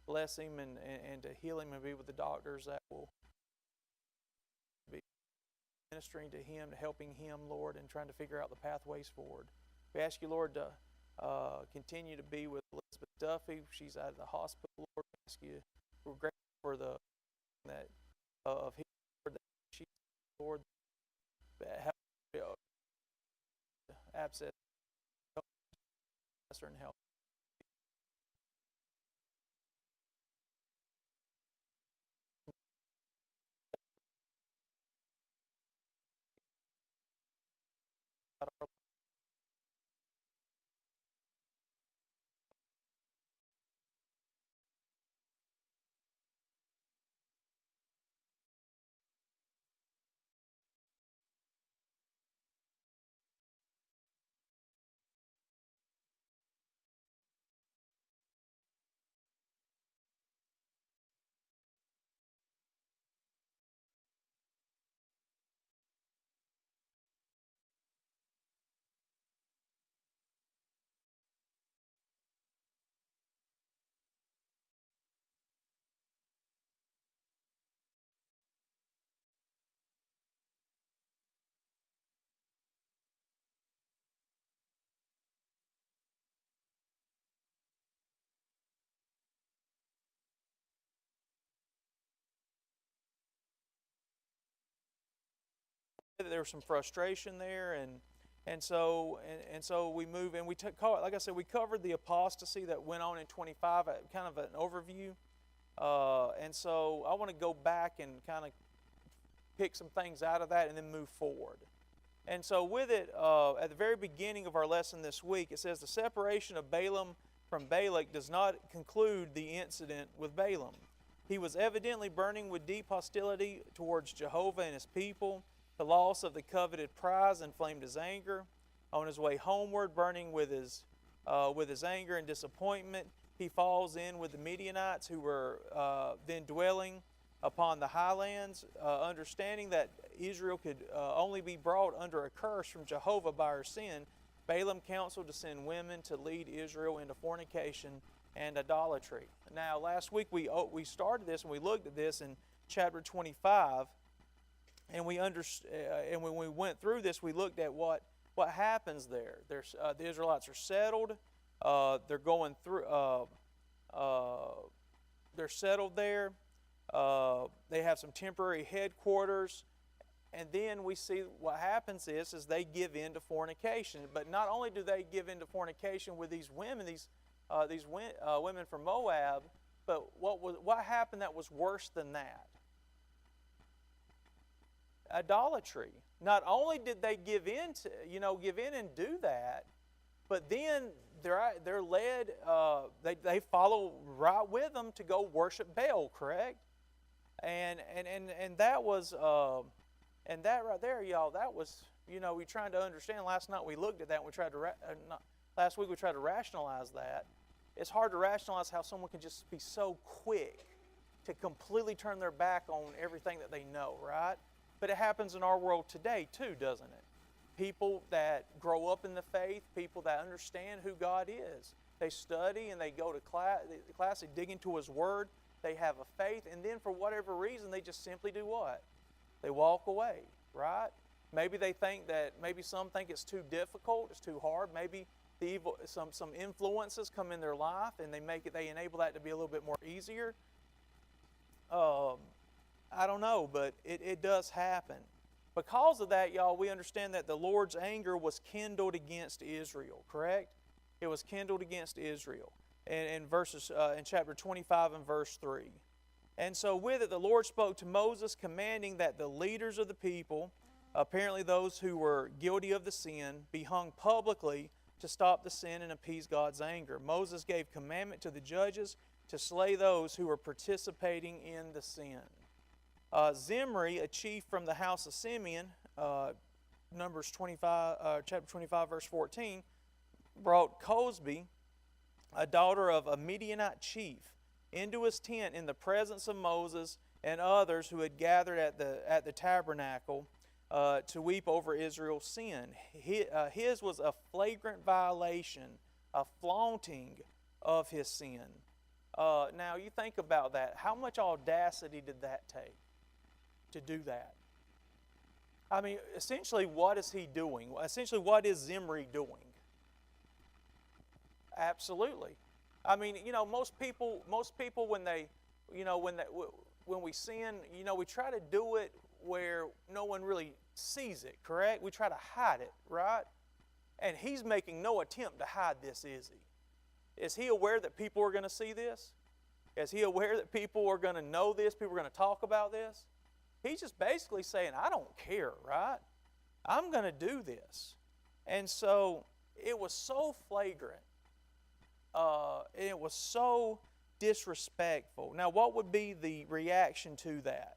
bless him and to heal him and be with the doctors that will be ministering to him, to helping him, Lord, and trying to figure out the pathways forward. We ask you, Lord, to continue to be with Elizabeth Duffy. She's out of the hospital, Lord. We ask you, we're grateful for the that of his Lord, that she, Lord, that help abscess, and help. There was some frustration there, and so we move and we took, like I said, we covered the apostasy that went on in 25, kind of an overview, and so I want to go back and kind of pick some things out of that and then move forward. And so with it, at the very beginning of our lesson this week, it says the separation of Balaam from Balak does not conclude the incident with Balaam. He was evidently burning with deep hostility towards Jehovah and his people. The loss of the coveted prize inflamed his anger. On his way homeward, burning with his anger and disappointment, he falls in with the Midianites who were then dwelling upon the highlands, understanding that Israel could only be brought under a curse from Jehovah by her sin. Balaam counseled to send women to lead Israel into fornication and idolatry. Now, last week we started this and we looked at this in chapter 25. And and when we went through this, we looked at what happens there. The Israelites are settled. They're going through. They're settled there. They have some temporary headquarters, and then we see what happens is they give in to fornication. But not only do they give in to fornication with these women, women from Moab, but what happened that was worse than that? Idolatry. Not only did they give in and do that, but then they're led. They follow right with them to go worship Baal. Correct? And that was and that right there, y'all. That was we trying to understand. Last night we looked at that. And we tried to last week we tried to rationalize that. It's hard to rationalize how someone can just be so quick to completely turn their back on everything that they know. Right? But it happens in our world today too, doesn't it? People that grow up in the faith, people that understand who God is. They study and they go to class, they dig into His Word, they have a faith, and then for whatever reason, they just simply do what? They walk away, right? Maybe some think it's too difficult, it's too hard. Maybe some influences come in their life and they enable that to be a little bit more easier. I don't know, but it does happen. Because of that, y'all, we understand that the Lord's anger was kindled against Israel, correct? It was kindled against Israel. In chapter 25 and verse 3. And so with it, the Lord spoke to Moses, commanding that the leaders of the people, apparently those who were guilty of the sin, be hung publicly to stop the sin and appease God's anger. Moses gave commandment to the judges to slay those who were participating in the sin. Zimri, a chief from the house of Simeon, Numbers 25, chapter 25, verse 14, brought Cosbi, a daughter of a Midianite chief, into his tent in the presence of Moses and others who had gathered at the tabernacle to weep over Israel's sin. His was a flagrant violation, a flaunting of his sin. Now, you think about that. How much audacity did that take to do that? I mean, essentially, what is he doing? Essentially, what is Zimri doing? Absolutely. I mean, most people when they, when we sin, we try to do it where no one really sees it, correct? We try to hide it, right? And he's making no attempt to hide this, is he? Is he aware that people are going to see this? Is he aware that people are going to know this? People are going to talk about this? He's just basically saying, I don't care, right? I'm going to do this. And so it was so flagrant. It was so disrespectful. Now, what would be the reaction to that?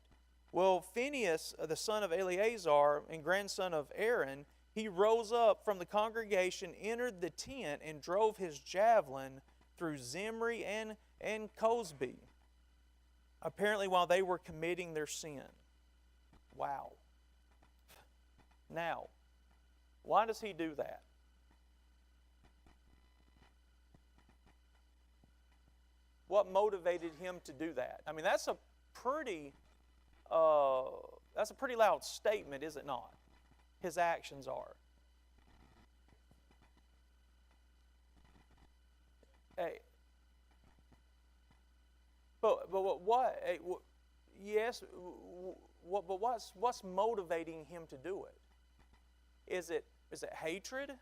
Well, Phinehas, the son of Eleazar and grandson of Aaron, he rose up from the congregation, entered the tent, and drove his javelin through Zimri and Cosbi, apparently while they were committing their sin. Wow. Now, why does he do that? What motivated him to do that? I mean, that's a pretty loud statement, is it not? His actions are. Hey, but what? Hey, yes. But what's motivating him to do it? Is it hatred?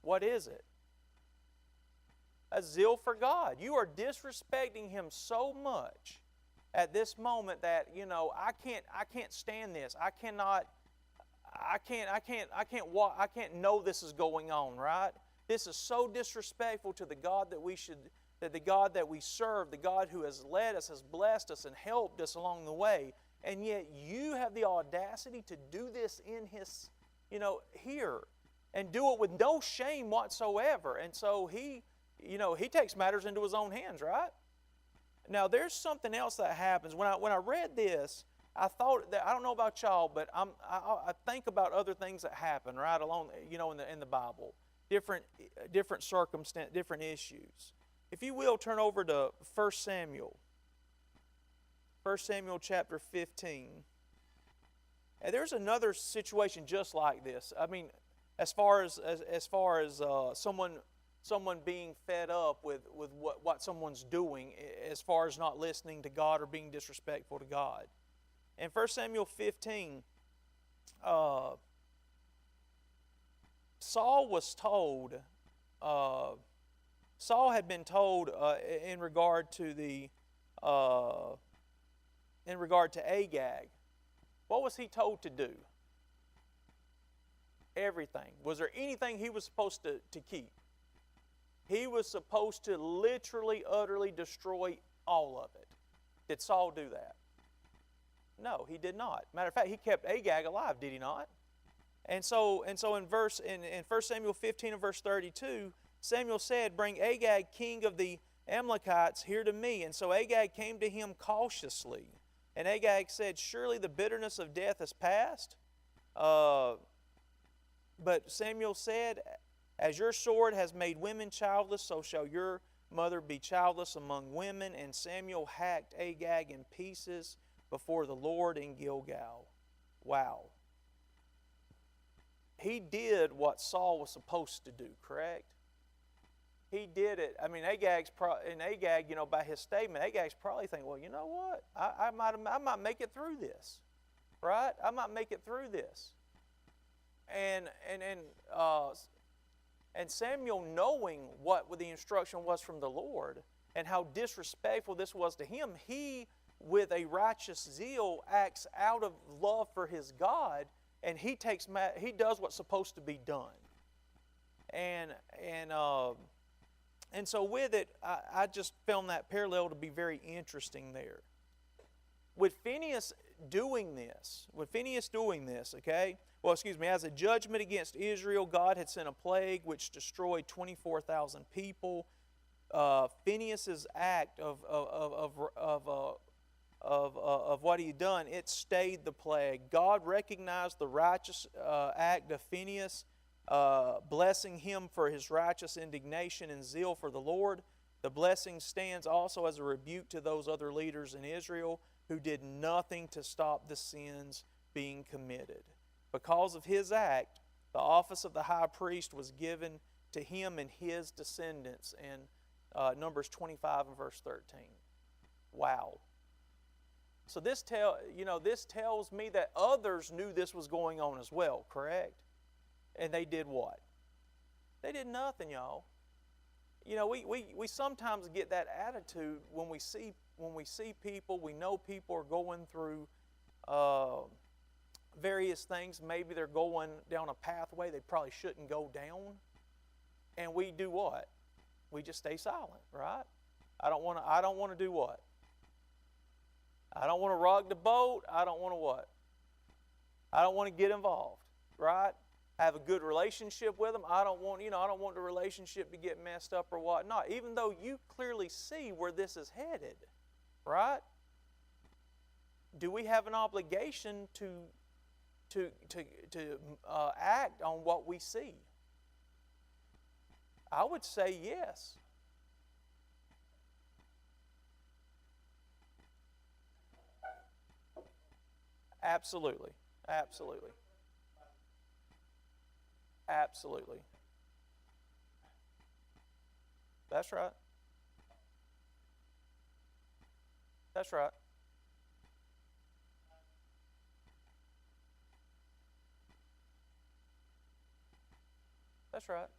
What is it? A zeal for God. You are disrespecting him so much at this moment that I can't stand this. I can't know this is going on, right? This is so disrespectful to the God that the God that we serve, the God who has led us, has blessed us, and helped us along the way. And yet you have the audacity to do this in his, here, and do it with no shame whatsoever. And so he takes matters into his own hands, right? Now, there's something else that happens. When I read this, I thought that, I don't know about y'all, but I think about other things that happen, right, along, in the Bible. Different circumstances, different issues. If you will, turn over to 1 Samuel. 1 Samuel chapter 15. And there's another situation just like this. I mean, as far as someone being fed up with what someone's doing, as far as not listening to God or being disrespectful to God. In 1 Samuel 15, Saul was told, Saul had been told in regard to Agag. What was he told to do? Everything. Was there anything he was supposed to keep? He was supposed to literally, utterly destroy all of it. Did Saul do that? No, he did not. Matter of fact, he kept Agag alive, did he not? And so in 1 Samuel 15 and verse 32, Samuel said, "Bring Agag, king of the Amalekites, here to me." And so Agag came to him cautiously. And Agag said, "Surely the bitterness of death is past." But Samuel said, "As your sword has made women childless, so shall your mother be childless among women." And Samuel hacked Agag in pieces before the Lord in Gilgal. Wow. He did what Saul was supposed to do, correct? He did it. I mean, Agag, by his statement, Agag's probably thinking, well, you know what? I might make it through this, right? I might make it through this. And Samuel, knowing what the instruction was from the Lord and how disrespectful this was to him, he, with a righteous zeal, acts out of love for his God, and he does what's supposed to be done. And so with it, I just found that parallel to be very interesting there. With Phinehas doing this, okay? Well, as a judgment against Israel, God had sent a plague which destroyed 24,000 people. Phinehas's act of what he had done, it stayed the plague. God recognized the righteous act of Phinehas, blessing him for his righteous indignation and zeal for the Lord. The blessing stands also as a rebuke to those other leaders in Israel who did nothing to stop the sins being committed. Because of his act, the office of the high priest was given to him and his descendants in Numbers 25 and verse 13. Wow. So this tells me that others knew this was going on as well, correct? And they did what? They did nothing, y'all. We sometimes get that attitude when we see people, we know people are going through various things. Maybe they're going down a pathway they probably shouldn't go down. And we do what? We just stay silent, right? I don't want to do what? I don't want to rock the boat. I don't want to what? I don't want to get involved, right? Have a good relationship with them. I don't want the relationship to get messed up or whatnot, even though you clearly see where this is headed, right? Do we have an obligation to act on what we see? I would say yes. Absolutely. Absolutely. Absolutely. That's right. That's right. That's right.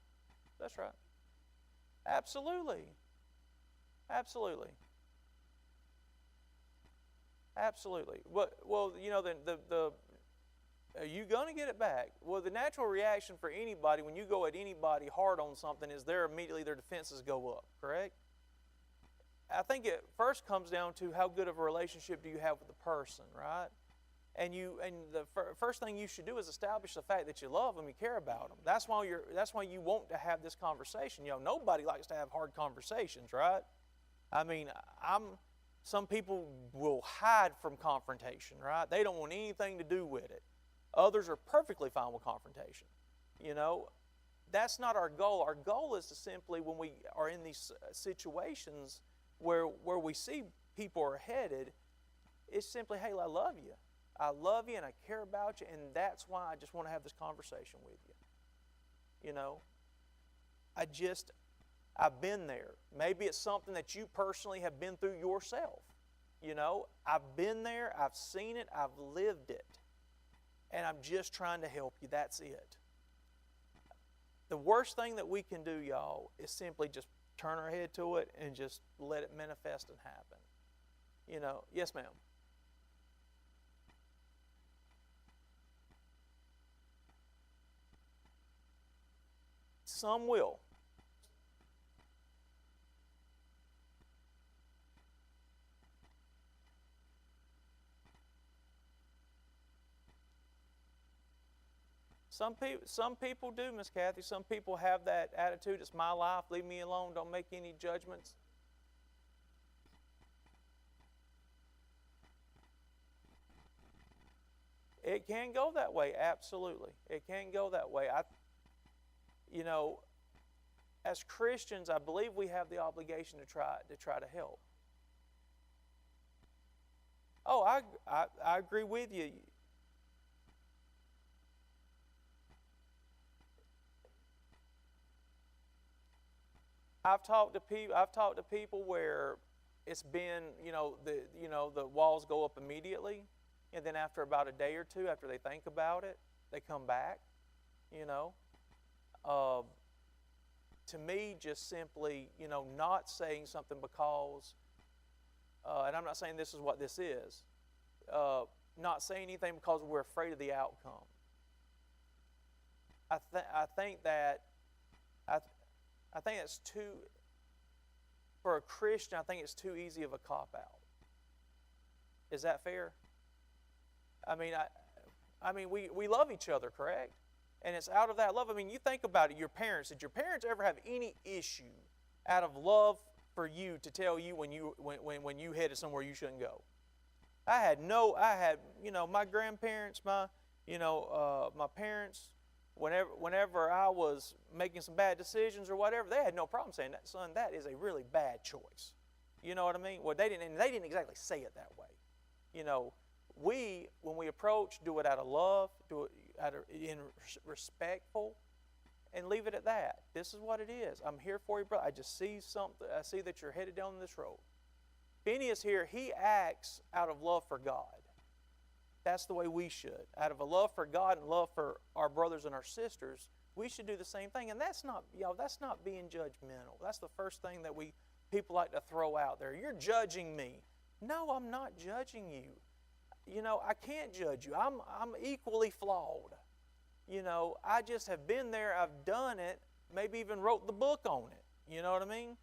That's right. Absolutely. Absolutely. Absolutely. Well, the are you going to get it back? Well, the natural reaction for anybody when you go at anybody hard on something is their defenses go up, correct? I think it first comes down to how good of a relationship do you have with the person, right? And the first thing you should do is establish the fact that you love them, you care about them. That's why you want to have this conversation. Nobody likes to have hard conversations, right? I mean, some people will hide from confrontation, right? They don't want anything to do with it. Others are perfectly fine with confrontation. That's not our goal. Our goal is to simply, when we are in these situations where we see people are headed, it's simply, hey, I love you. I love you and I care about you, and that's why I just want to have this conversation with you. I've been there. Maybe it's something that you personally have been through yourself. I've been there, I've seen it, I've lived it. And I'm just trying to help you. That's it. The worst thing that we can do, y'all, is simply just turn our head to it and just let it manifest and happen. Yes, ma'am. Some will. Some people do, Miss Kathy. Some people have that attitude. It's my life. Leave me alone. Don't make any judgments. It can go that way. Absolutely, it can go that way. As Christians, I believe we have the obligation to try to help. Oh, I agree with you. I've talked to people where it's been, the walls go up immediately, and then after about a day or two, after they think about it, they come back. To me, just simply, not saying something because, and I'm not saying this is what this is, not saying anything because we're afraid of the outcome. I think it's too, for a Christian, I think it's too easy of a cop-out. Is that fair? We love each other, correct? And it's out of that love. You think about it, your parents. Did your parents ever have any issue out of love for you to tell you when you headed somewhere you shouldn't go? My grandparents, my parents, whenever I was making some bad decisions or whatever, they had no problem saying that, son, that is a really bad choice. You know what I mean? Well, they didn't exactly say it that way. You know, when we approach, do it out of love, do it in respectful, and leave it at that. This is what it is. I'm here for you, brother. I just see something. I see that you're headed down this road. Phineas here, he acts out of love for God. That's the way we should. Out of a love for God and love for our brothers and our sisters, we should do the same thing. And that's not being judgmental. That's the first thing that people like to throw out there. You're judging me. No, I'm not judging you. You know, I can't judge you. I'm equally flawed. You know, I just have been there. I've done it. Maybe even wrote the book on it. You know what I mean?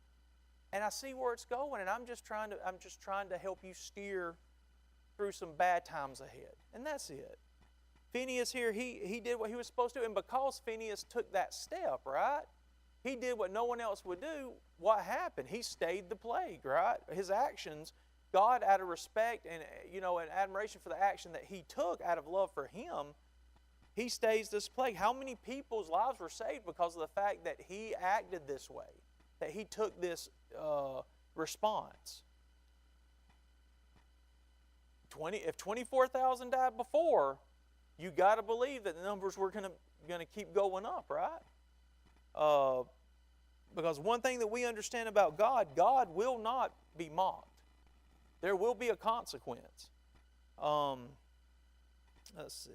And I see where it's going, and I'm just trying to help you steer through some bad times ahead. And that's it. Phineas here, he did what he was supposed to, and because Phineas took that step, right? He did what no one else would do. What happened? He stayed the plague, right? His actions, God, out of respect and and admiration for the action that he took out of love for him, he stays this plague. How many people's lives were saved because of the fact that he acted this way, that he took this response? If 24,000 died before, you got to believe that the numbers were going to keep going up, right? Because one thing that we understand about God, God will not be mocked. There will be a consequence. Let's see.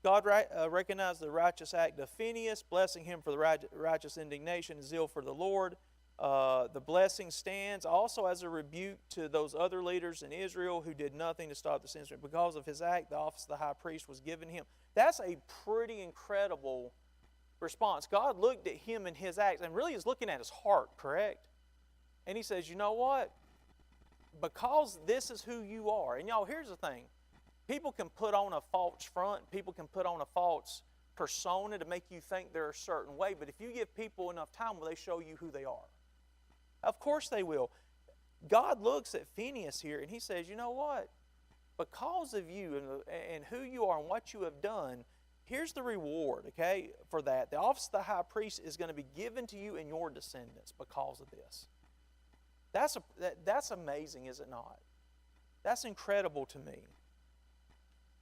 God recognized the righteous act of Phineas, blessing him for the righteous indignation and zeal for the Lord. The blessing stands also as a rebuke to those other leaders in Israel who did nothing to stop the sins. Because of his act, the office of the high priest was given him. That's a pretty incredible response. God looked at him and his acts, and really is looking at his heart, correct? And he says, you know what? Because this is who you are. And y'all, here's the thing. People can put on a false front. People can put on a false persona to make you think they're a certain way. But if you give people enough time, will they show you who they are? Of course they will. God looks at Phineas here and he says, you know what? Because of you and who you are and what you have done, here's the reward, okay, for that. The office of the high priest is going to be given to you and your descendants because of this. That's amazing, is it not? That's incredible to me.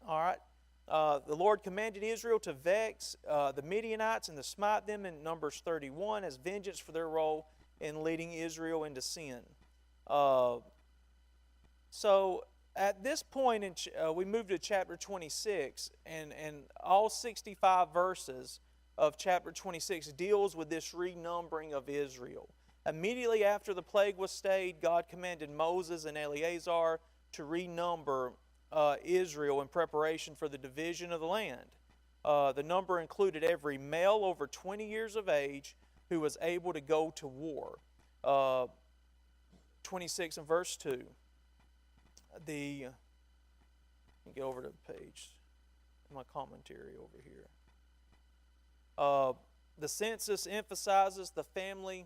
All right. The Lord commanded Israel to vex the Midianites and to smite them in Numbers 31 as vengeance for their role in leading Israel into sin. So at this point, we move to chapter 26, and all 65 verses of chapter 26 deals with this renumbering of Israel. Immediately after the plague was stayed, God commanded Moses and Eleazar to renumber Israel in preparation for the division of the land. The number included every male over 20 years of age who was able to go to war. 26 and verse 2. Let me get over to the page, my commentary over here. The census emphasizes the family,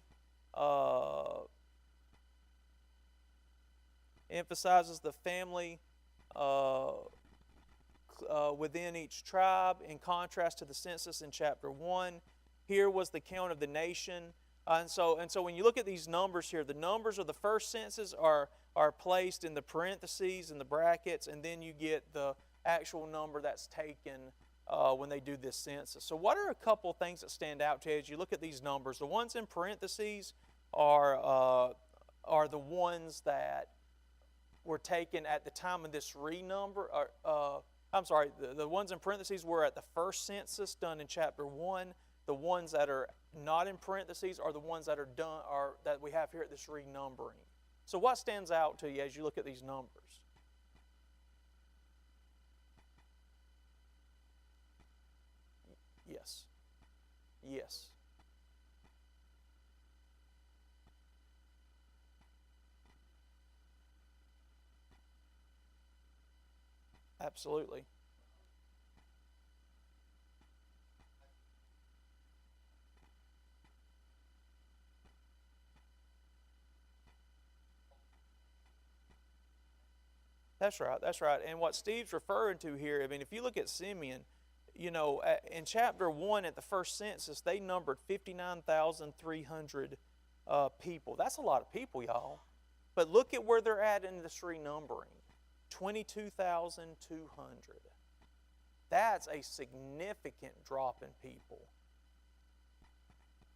within each tribe, in contrast to the census in chapter 1. Here was the count of the nation. And so when you look at these numbers here, the numbers of the first census are placed in the parentheses and the brackets, and then you get the actual number that's taken when they do this census. So what are a couple things that stand out to you as you look at these numbers? The ones in parentheses are the ones that were taken at the time of this renumber. The ones in parentheses were at the first census done in chapter 1. The ones that are not in parentheses are the ones that are done, that we have here at this renumbering. So what stands out to you as you look at these numbers? Yes. Yes. Absolutely. That's right. That's right. And what Steve's referring to here, I mean, if you look at Simeon, in chapter 1 at the first census, they numbered 59,300 people. That's a lot of people, y'all. But look at where they're at in this renumbering. 22,200. That's a significant drop in people.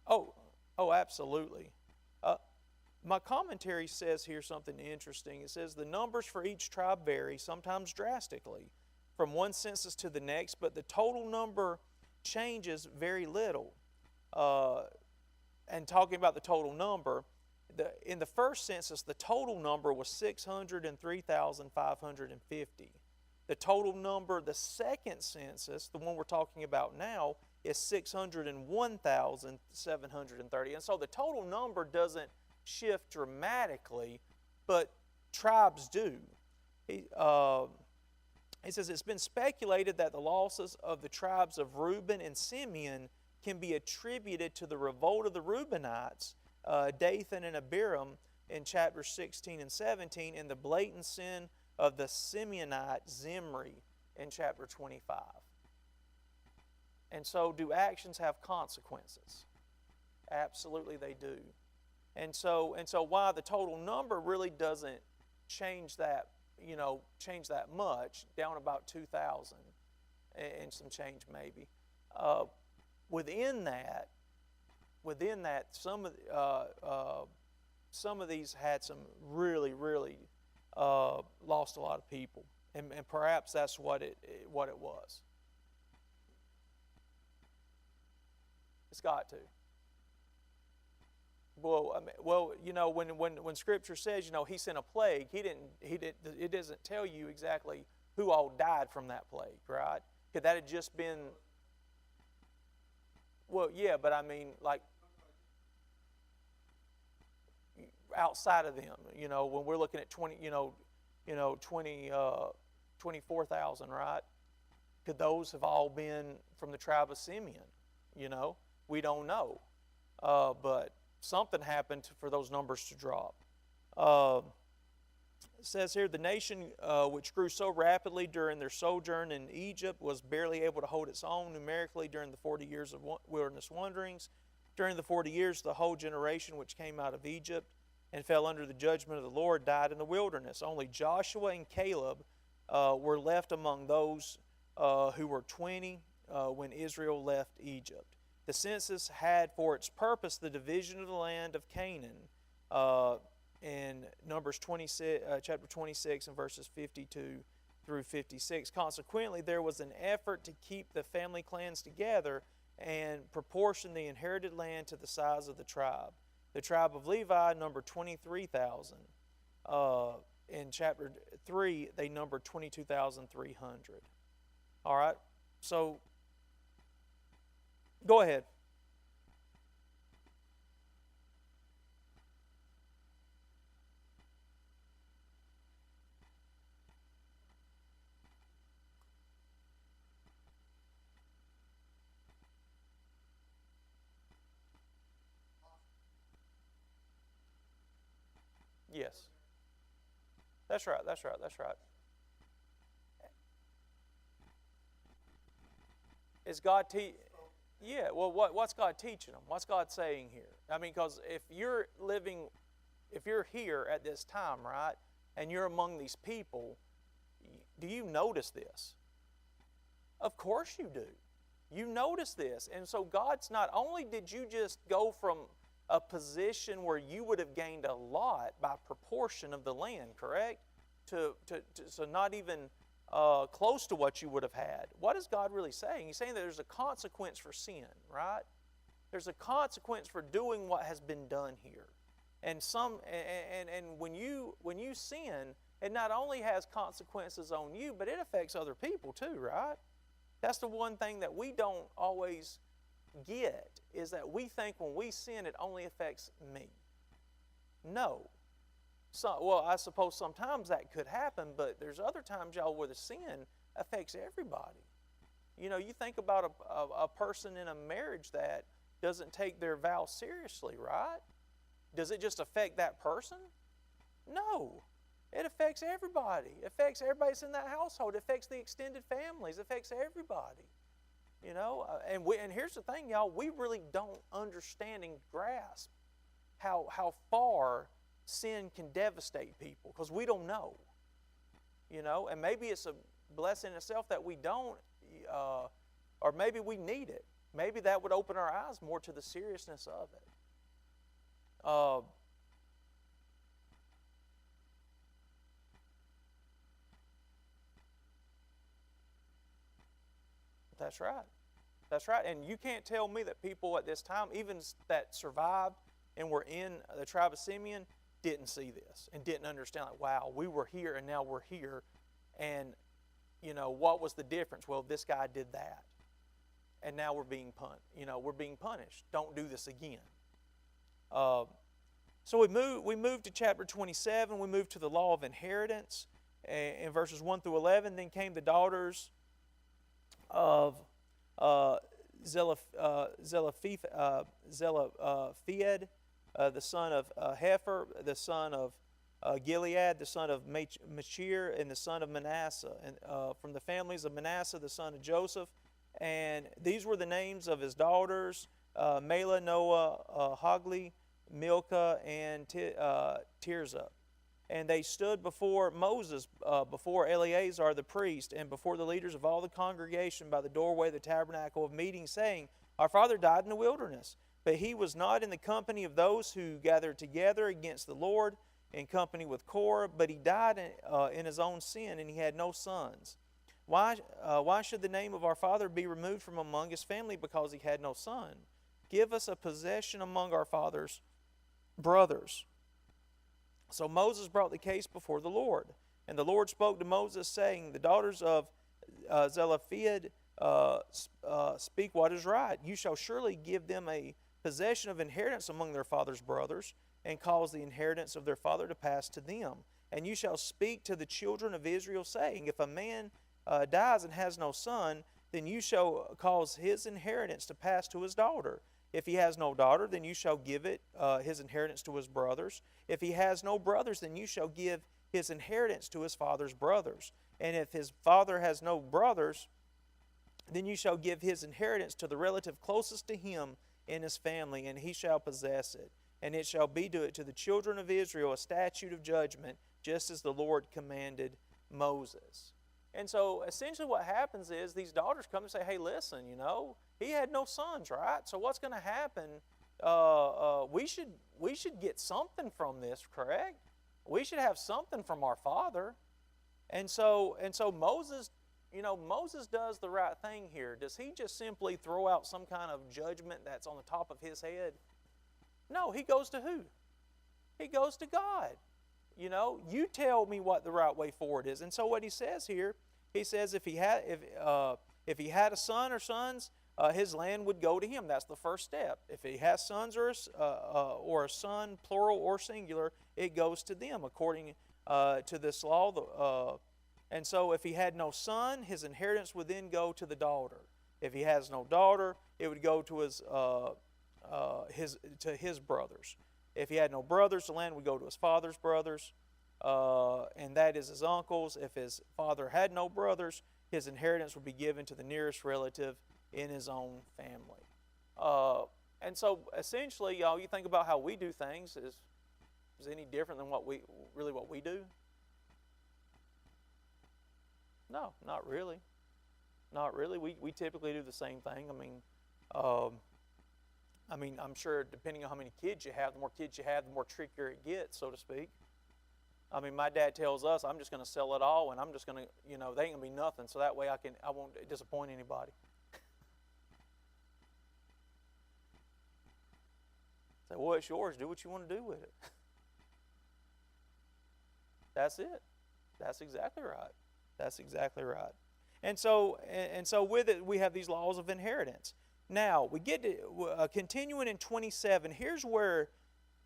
Oh, absolutely. My commentary says here something interesting. It says the numbers for each tribe vary, sometimes drastically, from one census to the next, but the total number changes very little. And talking about the total number, in the first census, the total number was 603,550. The total number, the second census, the one we're talking about now, is 601,730. And so the total number doesn't shift dramatically, but tribes do. He says it's been speculated that the losses of the tribes of Reuben and Simeon can be attributed to the revolt of the Reubenites, Dathan and Abiram in chapters 16 and 17, and the blatant sin of the Simeonite Zimri in chapter 25. And so, do actions have consequences? Absolutely they do. And so while the total number really doesn't change that, change that much, down about 2,000 and some change maybe, within that, some of these had some really lost a lot of people, and perhaps that's what it was. It's got to. Well, when Scripture says, He sent a plague, it doesn't tell you exactly who all died from that plague, right? Could that have just been? Well, yeah, but I mean, like outside of them, when we're looking at 24,000, right? Could those have all been from the tribe of Simeon? We don't know, but something happened for those numbers to drop. It says here, the nation which grew so rapidly during their sojourn in Egypt was barely able to hold its own numerically during the 40 years of wilderness wanderings. During the 40 years, the whole generation which came out of Egypt and fell under the judgment of the Lord died in the wilderness. Only Joshua and Caleb were left among those who were 20 when Israel left Egypt. The census had for its purpose the division of the land of Canaan in Numbers 26, chapter 26 and verses 52 through 56. Consequently, there was an effort to keep the family clans together and proportion the inherited land to the size of the tribe. The tribe of Levi numbered 23,000. In chapter 3, they numbered 22,300. All right, so go ahead. Yes. That's right. Is God Yeah, well, what's God teaching them? What's God saying here? I mean, because if you're here at this time, right, and you're among these people, do you notice this? Of course you do. You notice this. And so God's not only did you just go from a position where you would have gained a lot by proportion of the land, correct? So not even close to what you would have had. What is God really saying? He's saying that there's a consequence for sin, right? There's a consequence for doing what has been done here. And when you sin, it not only has consequences on you, but it affects other people too, right? That's the one thing that we don't always get, is that we think when we sin it only affects me. No. Well, I suppose sometimes that could happen, but there's other times, y'all, where the sin affects everybody. You think about a person in a marriage that doesn't take their vows seriously, right? Does it just affect that person? No. It affects everybody. It affects everybody that's in that household. It affects the extended families. It affects everybody. And here's the thing, y'all. We really don't understand and grasp how far sin can devastate people, because we don't know. And maybe it's a blessing in itself that we don't, or maybe we need it. Maybe that would open our eyes more to the seriousness of it. That's right. That's right. And you can't tell me that people at this time, even that survived and were in the tribe of Simeon, didn't see this and didn't understand, like, wow, we were here and now we're here. And, what was the difference? Well, this guy did that. And now we're being punished. Don't do this again. So we move to chapter 27. We move to the law of inheritance in verses 1 through 11. Then came the daughters of Zelophehad, the son of Hepher, the son of Gilead, the son of Machir, and the son of Manasseh, and from the families of Manasseh, the son of Joseph. And these were the names of his daughters: Mela, Noah, Hogli, Milcah, and Tirzah. And they stood before Moses, before Eleazar the priest, and before the leaders of all the congregation by the doorway of the tabernacle of meeting, saying, Our father died in the wilderness, but he was not in the company of those who gathered together against the Lord, in company with Korah, but he died in his own sin, and he had no sons. Why should the name of our father be removed from among his family because he had no son? Give us a possession among our father's brothers. So Moses brought the case before the Lord. And the Lord spoke to Moses, saying, The daughters of Zelophehad speak what is right. You shall surely give them a possession of inheritance among their father's brothers, and cause the inheritance of their father to pass to them. And you shall speak to the children of Israel, saying, If a man dies and has no son, then you shall cause his inheritance to pass to his daughter. If he has no daughter, then you shall give his inheritance to his brothers. If he has no brothers, then you shall give his inheritance to his father's brothers. And if his father has no brothers, then you shall give his inheritance to the relative closest to him in his family, and he shall possess it. And it shall be to the children of Israel a statute of judgment, just as the Lord commanded Moses. And so essentially what happens is these daughters come and say, hey, listen, he had no sons, right? So what's going to happen? We should get something from this, correct? We should have something from our father. And so Moses, Moses does the right thing here. Does he just simply throw out some kind of judgment that's on the top of his head? No, he goes to who? He goes to God. You tell me what the right way forward is. And so what he says here, he says if he had a son or sons, his land would go to him. That's the first step. If he has sons or a son, plural or singular, it goes to them according to this law. And so if he had no son, his inheritance would then go to the daughter. If he has no daughter, it would go to his brothers. If he had no brothers, the land would go to his father's brothers, and that is his uncles. If his father had no brothers, his inheritance would be given to the nearest relative in his own family. And so essentially, y'all, you think about how we do things. Is any different than what we do? No, not really. Not really. We typically do the same thing. I'm sure depending on how many kids you have, the more kids you have, the more trickier it gets, so to speak. My dad tells us, I'm just going to sell it all, and I'm just going to, they ain't going to be nothing, so that way I won't disappoint anybody. Say, well, it's yours. Do what you want to do with it. That's it. That's exactly right. That's exactly right. And so with it, we have these laws of inheritance. Now, we get to, continuing in 27, here's where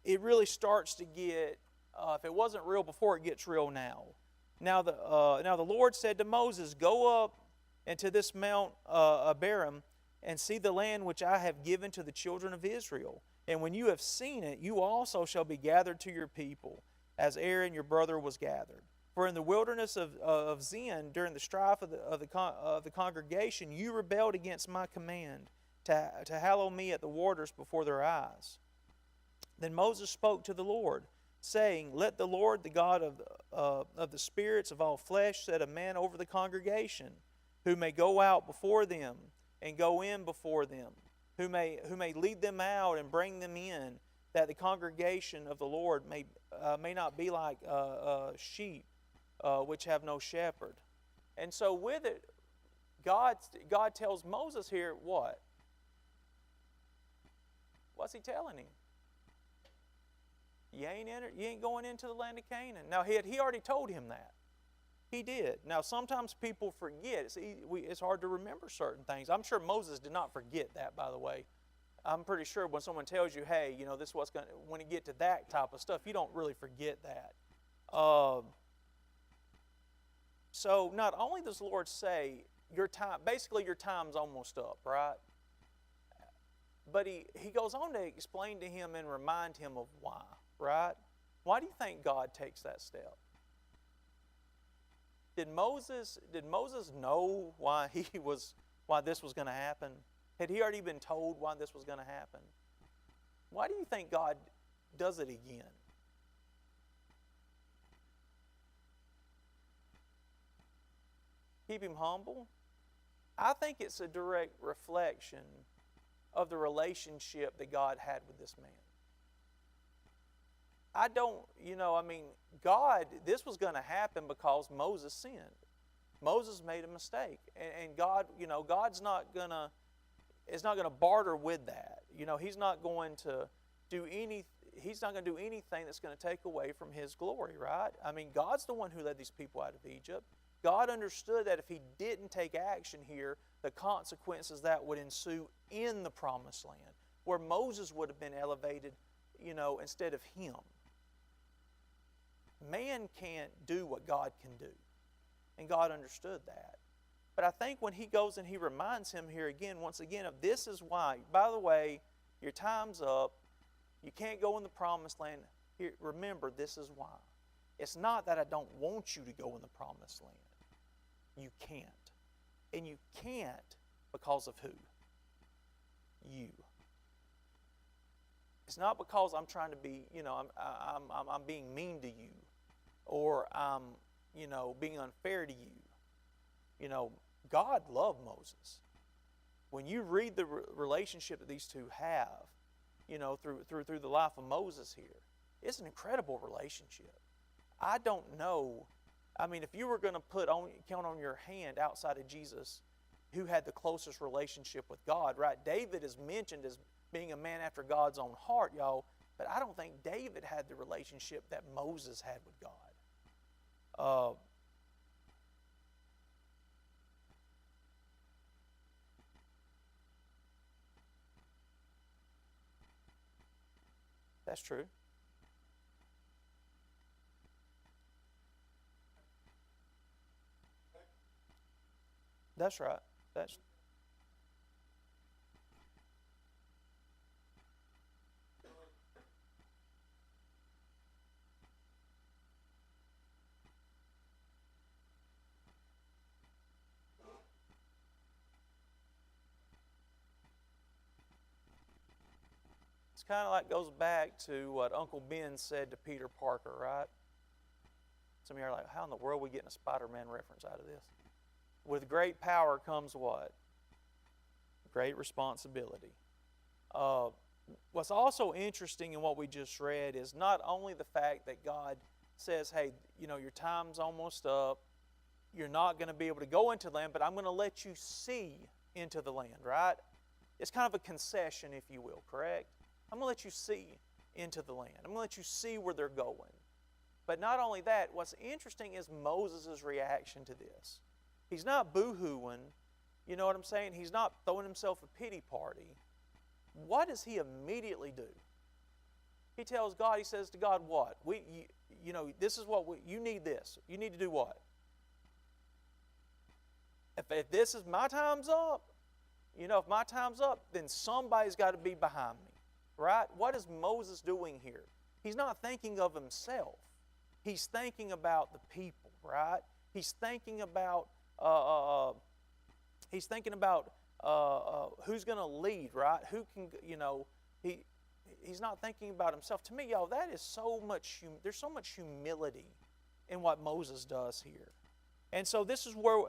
it really starts to get, if it wasn't real before, it gets real now. Now the Lord said to Moses, Go up into this Mount Abarim and see the land which I have given to the children of Israel. And when you have seen it, you also shall be gathered to your people, as Aaron your brother was gathered. For in the wilderness of Zin, during the strife of the congregation, you rebelled against my command to hallow me at the waters before their eyes. Then Moses spoke to the Lord, saying, Let the Lord, the God of the spirits of all flesh, set a man over the congregation, who may go out before them and go in before them, who may lead them out and bring them in, that the congregation of the Lord may not be like sheep which have no shepherd. And so with it, God tells Moses here what? What's he telling him? You ain't going into the land of Canaan. Now, he already told him that. He did. Now, sometimes people forget. It's hard to remember certain things. I'm sure Moses did not forget that, by the way. I'm pretty sure when someone tells you, hey, this is what's going to, when you get to that type of stuff, you don't really forget that. So not only does the Lord say, basically your time's almost up, right? But he goes on to explain to him and remind him of why, right? Why do you think God takes that step? Did Moses know why this was going to happen? Had he already been told why this was going to happen? Why do you think God does it again? Keep him humble? I think it's a direct reflection of the relationship that God had with this man. God, this was going to happen because Moses sinned. Moses made a mistake. And God, God's not going to barter with that. He's not going to do anything that's going to take away from His glory, right? God's the one who led these people out of Egypt. God understood that if He didn't take action here, the consequences that would ensue in the Promised Land, where Moses would have been elevated, instead of him. Man can't do what God can do. And God understood that. But I think when He goes and He reminds him here once again, of this is why. By the way, your time's up. You can't go in the Promised Land. Here, remember, this is why. It's not that I don't want you to go in the Promised Land. You can't. And you can't because of who? You. It's not because I'm trying to be, I'm being mean to you, or I'm, being unfair to you. God loved Moses. When you read the relationship that these two have, through the life of Moses here, it's an incredible relationship. I don't know. If you were going to count on your hand outside of Jesus, who had the closest relationship with God, right? David is mentioned as being a man after God's own heart, y'all, but I don't think David had the relationship that Moses had with God. That's true. That's right. It's kind of like goes back to what Uncle Ben said to Peter Parker, right? Some of you are like, how in the world are we getting a Spider-Man reference out of this? With great power comes what? Great responsibility. What's also interesting in what we just read is not only the fact that God says, hey, your time's almost up. You're not going to be able to go into the land, but I'm going to let you see into the land, right? It's kind of a concession, if you will, correct? I'm going to let you see into the land. I'm going to let you see where they're going. But not only that, what's interesting is Moses' reaction to this. He's not boo-hooing, you know what I'm saying? He's not throwing himself a pity party. What does he immediately do? He tells God, he says to God, what? This is what you need this. You need to do what? If this is my time's up, if my time's up, then somebody's got to be behind me, right? What is Moses doing here? He's not thinking of himself. He's thinking about the people. right? He's thinking about he's thinking about who's going to lead, right? Who can, he's not thinking about himself. To me, y'all, that is so much. There's so much humility in what Moses does here. And so this is where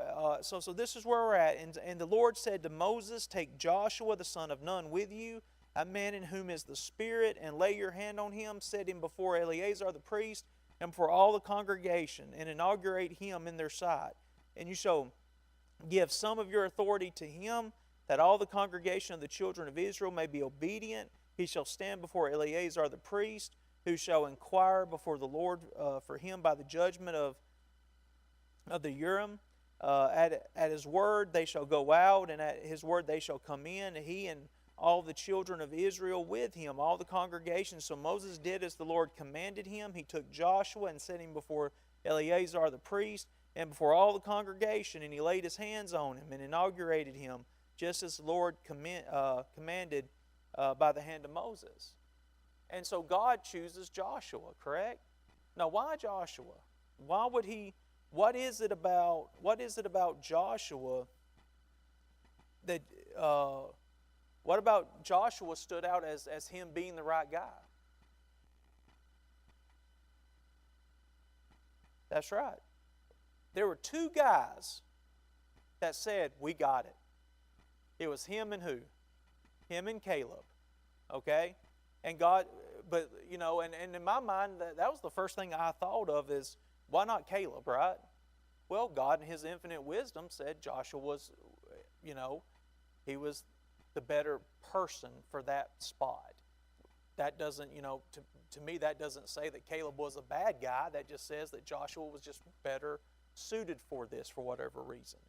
this is where we're at. And the Lord said to Moses, "Take Joshua the son of Nun with you, a man in whom is the Spirit, and lay your hand on him, set him before Eleazar the priest, and before all the congregation, and inaugurate him in their sight. And you shall give some of your authority to him, that all the congregation of the children of Israel may be obedient. He shall stand before Eleazar the priest, who shall inquire before the Lord for him by the judgment of the Urim. At his word they shall go out, and at his word they shall come in, he and all the children of Israel with him, all the congregation." So Moses did as the Lord commanded him. He took Joshua and set him before Eleazar the priest and before all the congregation, and he laid his hands on him and inaugurated him, just as the Lord commanded by the hand of Moses. And so God chooses Joshua, correct? Now, why Joshua? Why would he? What is it about Joshua that? What about Joshua stood out as him being the right guy? That's right. There were two guys that said, "We got it." It was him and who? Him and Caleb. Okay? And God, but, and in my mind, that was the first thing I thought of is, why not Caleb, right? Well, God in His infinite wisdom said Joshua was, he was the better person for that spot. That doesn't, to me, that doesn't say that Caleb was a bad guy. That just says that Joshua was just better suited for this for whatever reason.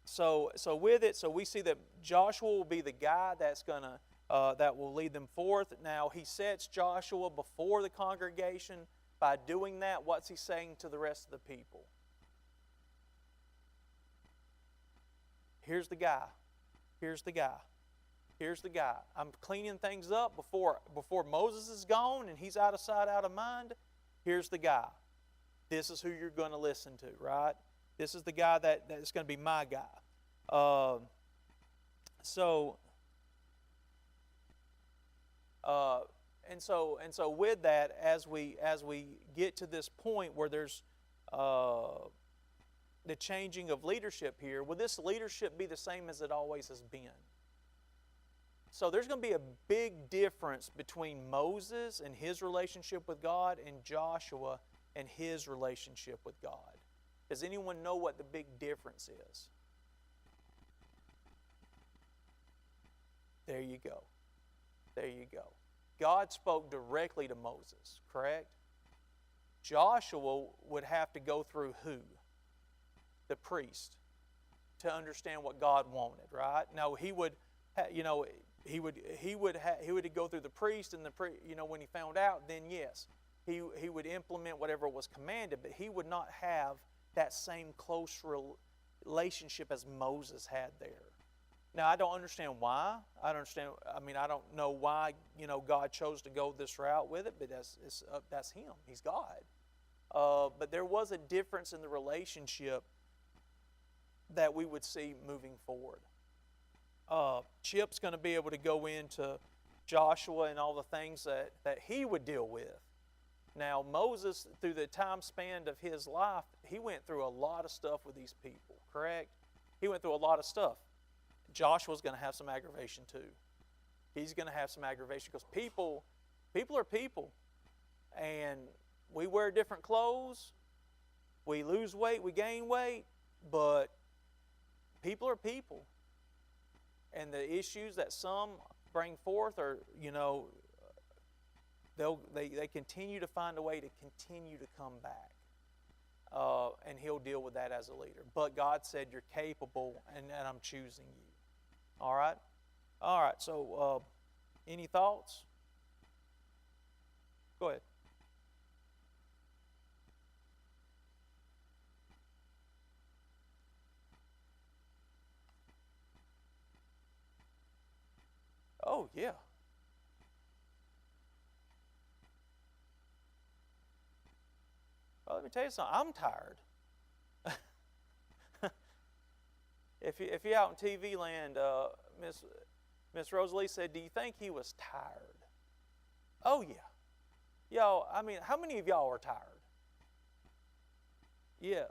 So with it, so we see that Joshua will be the guy that's gonna that will lead them forth. Now he sets Joshua before the congregation. By doing that, what's he saying to the rest of the people? Here's the guy. Here's the guy. Here's the guy. I'm cleaning things up before Moses is gone and he's out of sight, out of mind. Here's the guy. This is who you're going to listen to, right? This is the guy that's going to be my guy. And so with that, as we get to this point where there's the changing of leadership here, will this leadership be the same as it always has been? So there's going to be a big difference between Moses and his relationship with God and Joshua and his relationship with God. Does anyone know what the big difference is? There you go. There you go. God spoke directly to Moses, correct? Joshua would have to go through who? The priest, to understand what God wanted, right? No, he would go through the priest, and when he found out, then yes, he would implement whatever was commanded, but he would not have that same close relationship as Moses had there. Now, I don't understand why. I don't know why, God chose to go this route with it, but that's Him. He's God. But there was a difference in the relationship that we would see moving forward. Chip's going to be able to go into Joshua and all the things that he would deal with. Now, Moses, through the time span of his life, he went through a lot of stuff with these people, correct? He went through a lot of stuff. Joshua's going to have some aggravation too. He's going to have some aggravation because people are people. And we wear different clothes. We lose weight, we gain weight, but people are people. And the issues that some bring forth are, they continue to find a way to continue to come back. And He'll deal with that as a leader. But God said, you're capable, and I'm choosing you. All right? All right, so any thoughts? Go ahead. Oh, yeah. Let me tell you something. I'm tired. If you're out in TV land, Miss Rosalie said, "Do you think he was tired?" Oh yeah, y'all. I mean, how many of y'all are tired? Yeah,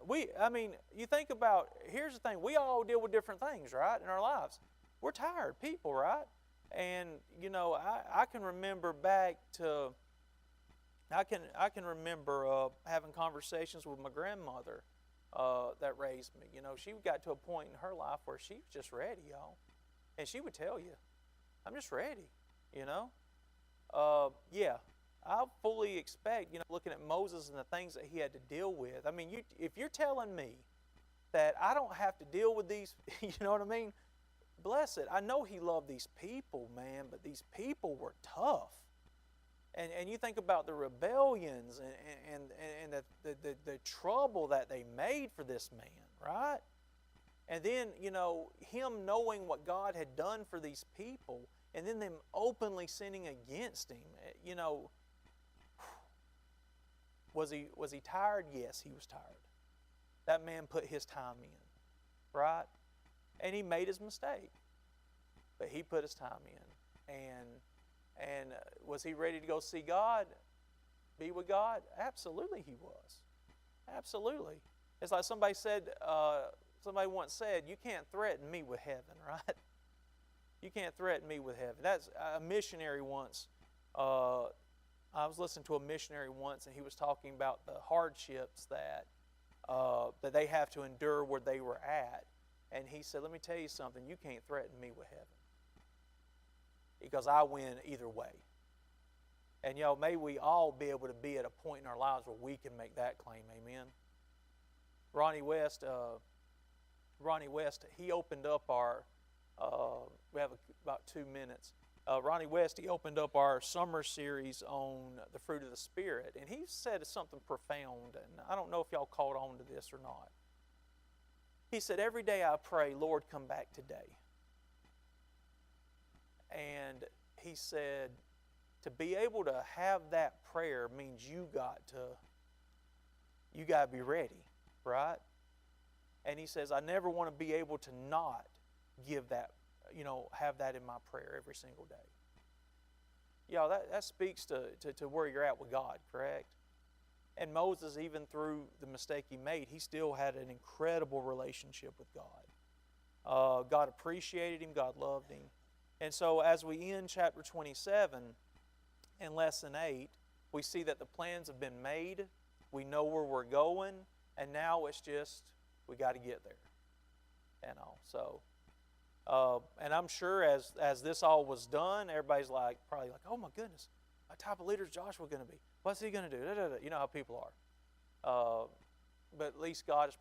you think about. Here's the thing: we all deal with different things, right, in our lives. We're tired people, right? And I can remember back to. I can remember having conversations with my grandmother that raised me. She got to a point in her life where she was just ready, y'all. And she would tell you, I'm just ready, Yeah, I fully expect, looking at Moses and the things that he had to deal with. I mean, if you're telling me that I don't have to deal with these, you know what I mean? Bless it. I know he loved these people, man, but these people were tough. And you think about the rebellions and the trouble that they made for this man, right? And then, him knowing what God had done for these people, and then them openly sinning against him, was he tired? Yes, he was tired. That man put his time in, right? And he made his mistake, but he put his time in. And was he ready to go see God, be with God? Absolutely he was. Absolutely. It's like somebody once said, you can't threaten me with heaven, right? You can't threaten me with heaven. That's a missionary once. I was listening to a missionary once, and he was talking about the hardships that they have to endure where they were at. And he said, let me tell you something, you can't threaten me with heaven, because I win either way. And may we all be able to be at a point in our lives where we can make that claim. Amen. Ronnie West, he opened up our, we have about 2 minutes. Ronnie West, he opened up our summer series on the fruit of the Spirit. And he said something profound, and I don't know if y'all caught on to this or not. He said, every day I pray, Lord, come back today. And he said, to be able to have that prayer means you got to be ready, right? And he says, I never want to be able to not give that, have that in my prayer every single day. Y'all, that speaks to where you're at with God, correct? And Moses, even through the mistake he made, he still had an incredible relationship with God. God appreciated him. God loved him. And so as we end chapter 27 and lesson 8, we see that the plans have been made. We know where we're going. And now it's just, we got to get there. So, and I'm sure as this all was done, everybody's probably like, oh my goodness, what type of leader is Joshua going to be? What's he going to do? You know how people are. But at least God has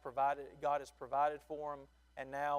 provided for him. And now